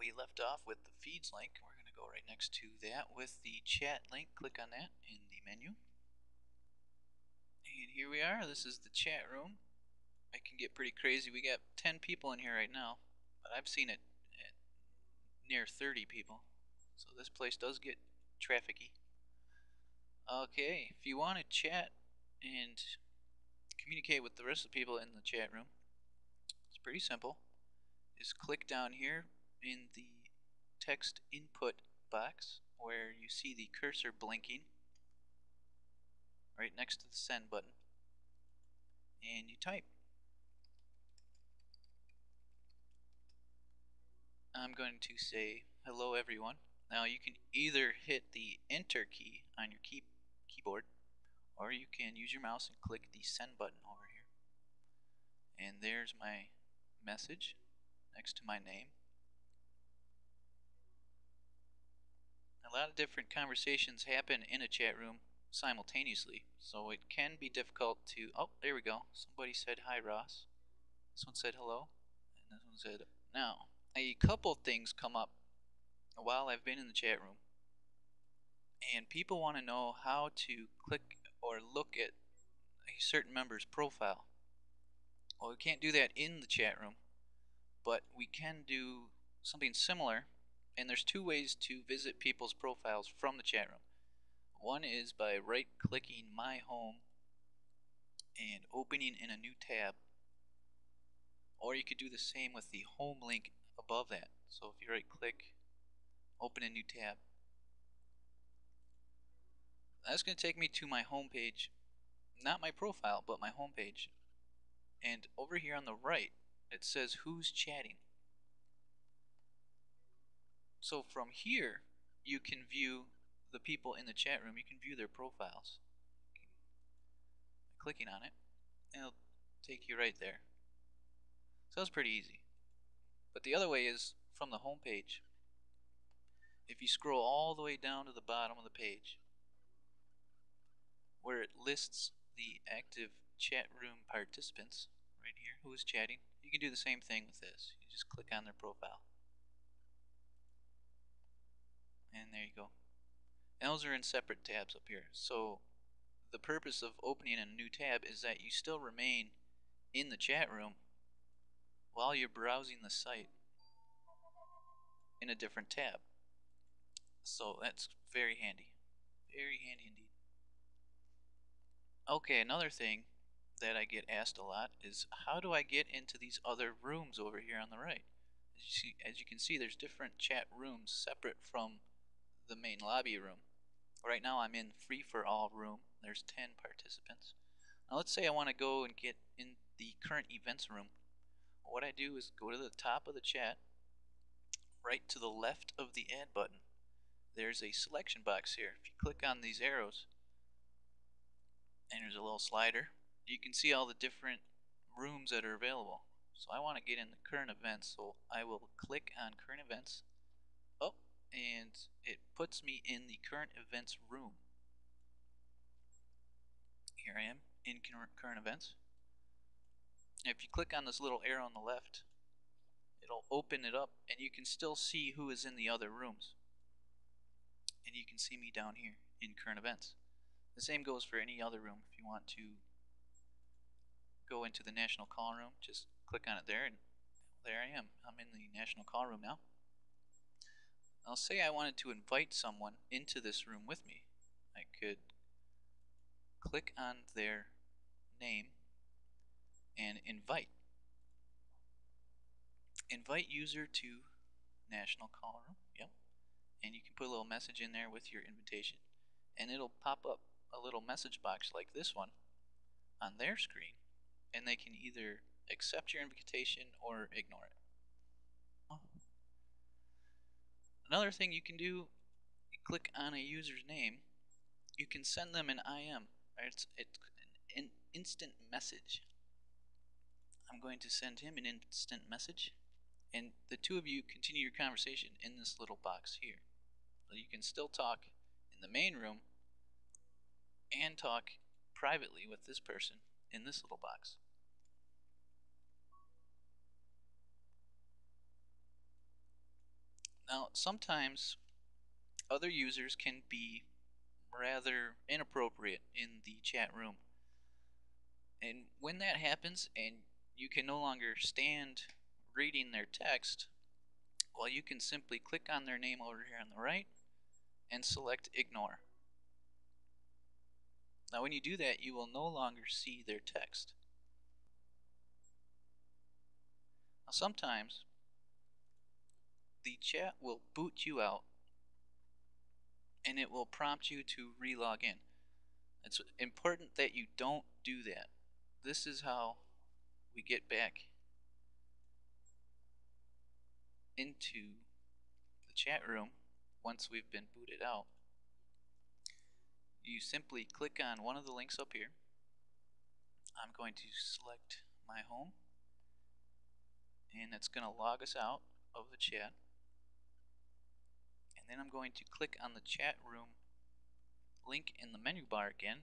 we left off with the feeds link. We're going to go right next to that with the chat link. Click on that in the menu. And here we are. This is the chat room. It can get pretty crazy. We got 10 people in here right now, but I've seen it at near 30 people. So this place does get trafficy. Okay, if you want to chat and communicate with the rest of the people in the chat room, it's pretty simple. Just click down here in the text input box where you see the cursor blinking right next to the send button, and you type. I'm going to say hello everyone. Now you can either hit the enter key on your keyboard, or you can use your mouse and click the send button over here. And there's my message next to my name. A lot of different conversations happen in a chat room simultaneously, so it can be difficult to... Oh, there we go. Somebody said hi, Ross. This one said hello, and this one said... Now, a couple things come up while I've been in the chat room, and people want to know how to click or look at a certain member's profile. Well, we can't do that in the chat room, but we can do something similar, and there's two ways to visit people's profiles from the chat room. One is by right-clicking My Home and opening in a new tab, or you could do the same with the home link above that. So if you right-click, open a new tab, that's going to take me to my home page, not my profile, but my home page. And over here on the right, it says who's chatting. So from here, you can view the people in the chat room. You can view their profiles. Clicking on it, and it'll take you right there. So that's pretty easy. But the other way is from the home page. If you scroll all the way down to the bottom of the page, where it lists the active chat room participants, right here, who is chatting, you can do the same thing with this. You just click on their profile. And there you go. And those are in separate tabs up here. So the purpose of opening a new tab is that you still remain in the chat room while you're browsing the site in a different tab. So that's very handy. Very handy indeed. Okay, another thing that I get asked a lot is how do I get into these other rooms over here on the right? As you can see, there's different chat rooms separate from the main lobby room. Right now I'm in free for all room. There's 10 participants. Now let's say I want to go and get in the current events room. What I do is go to the top of the chat, right to the left of the add button. There's a selection box here. If you click on these arrows, and there's a little slider, you can see all the different rooms that are available. So I want to get in the current events, so I will click on current events. Oh, and it puts me in the current events room. Here I am in current events. If you click on this little arrow on the left, it'll open it up and you can still see who is in the other rooms. And you can see me down here in current events. The same goes for any other room. If you want to go into the national call room, just click on it there, and there I am. I'm in the national call room now. I'll say I wanted to invite someone into this room with me. I could click on their name and invite. Invite user to national call room. Yep. And you can put a little message in there with your invitation, and it'll pop up a little message box like this one on their screen, and they can either accept your invitation or ignore it. Oh. Another thing you can do, you click on a user's name, you can send them an IM. It's an instant message. I'm going to send him an instant message, and the two of you continue your conversation in this little box here. So you can still talk in the main room and talk privately with this person in this little box. sometimes other users can be rather inappropriate in the chat room. And when that happens and you can no longer stand reading their text, well, you can simply click on their name over here on the right and select ignore. Now when you do that, you will no longer see their text. Now sometimes the chat will boot you out and it will prompt you to relog in. It's important that you don't do that. This is how we get back into the chat room once we've been booted out. You simply click on one of the links up here. I'm going to select my home, and it's going to log us out of the chat. And then I'm going to click on the chat room link in the menu bar again,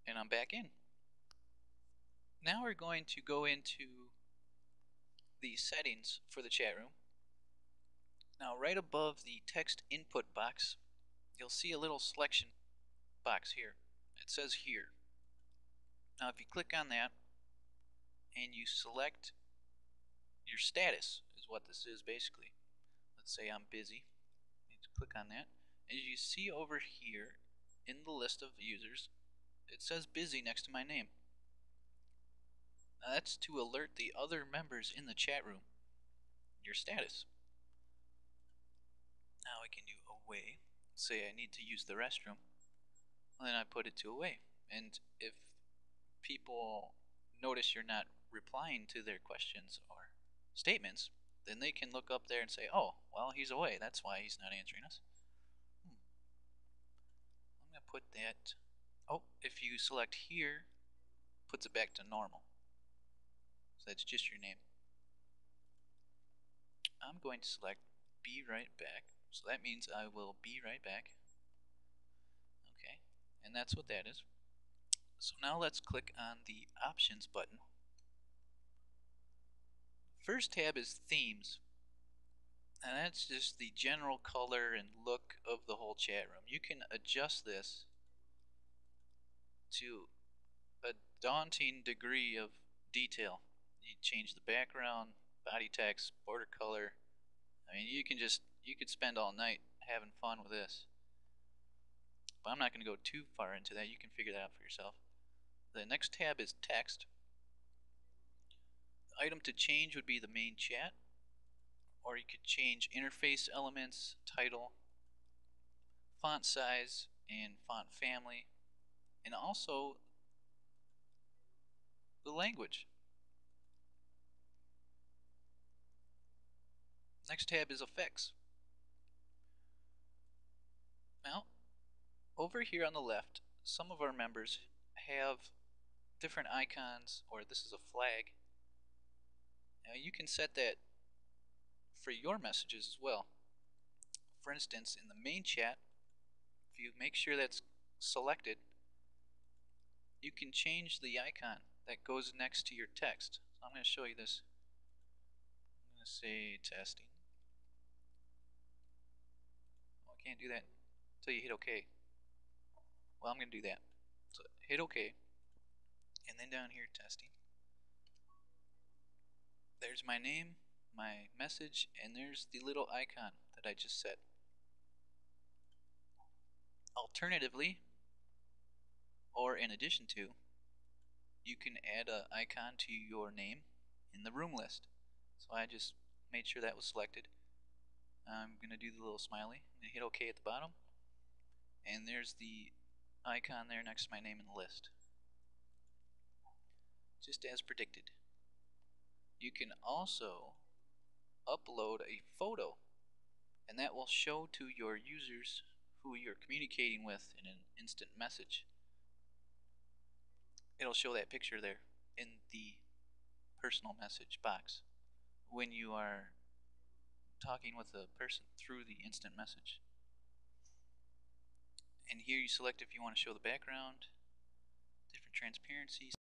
and I'm back in. Now we're going to go into the settings for the chat room. Now right above the text input box, you'll see a little selection box here. It says here. Now if you click on that and you select your status, is what this is basically. Let's say I'm busy. You click on that. As you see over here in the list of users, it says busy next to my name. Now that's to alert the other members in the chat room your status. Now I can do away. Say I need to use the restroom. And then I put it to away. And if people notice you're not replying to their questions or statements, then they can look up there and say, oh, well, he's away. That's why he's not answering us. I'm going to put that. Oh, if you select here, puts it back to normal. So that's just your name. I'm going to select be right back. So that means I will be right back. Okay, and that's what that is. So now let's click on the options button. First tab is themes. And that's just the general color and look of the whole chat room. You can adjust this to a daunting degree of detail. You change the background, body text, border color. I mean, you could spend all night having fun with this. But I'm not going to go too far into that. You can figure that out for yourself. The next tab is text. The item to change would be the main chat, or you could change interface elements, title, font size, and font family, and also the language. Next tab is effects. Now, over here on the left, some of our members have different icons, or this is a flag. Now you can set that for your messages as well. For instance, in the main chat, if you make sure that's selected, you can change the icon that goes next to your text. So I'm going to show you this. I'm going to say testing. Oh, I can't do that until you hit OK. Well, I'm going to do that. So hit OK, and then down here testing. There's my name, my message, and there's the little icon that I just set. Alternatively, or in addition to, you can add an icon to your name in the room list. So I just made sure that was selected. I'm going to do the little smiley. I'm going to hit OK at the bottom. And there's the icon there next to my name in the list. Just as predicted. You can also upload a photo, and that will show to your users who you're communicating with in an instant message. It'll show that picture there in the personal message box when you are talking with a person through the instant message. And here you select if you want to show the background, different transparencies.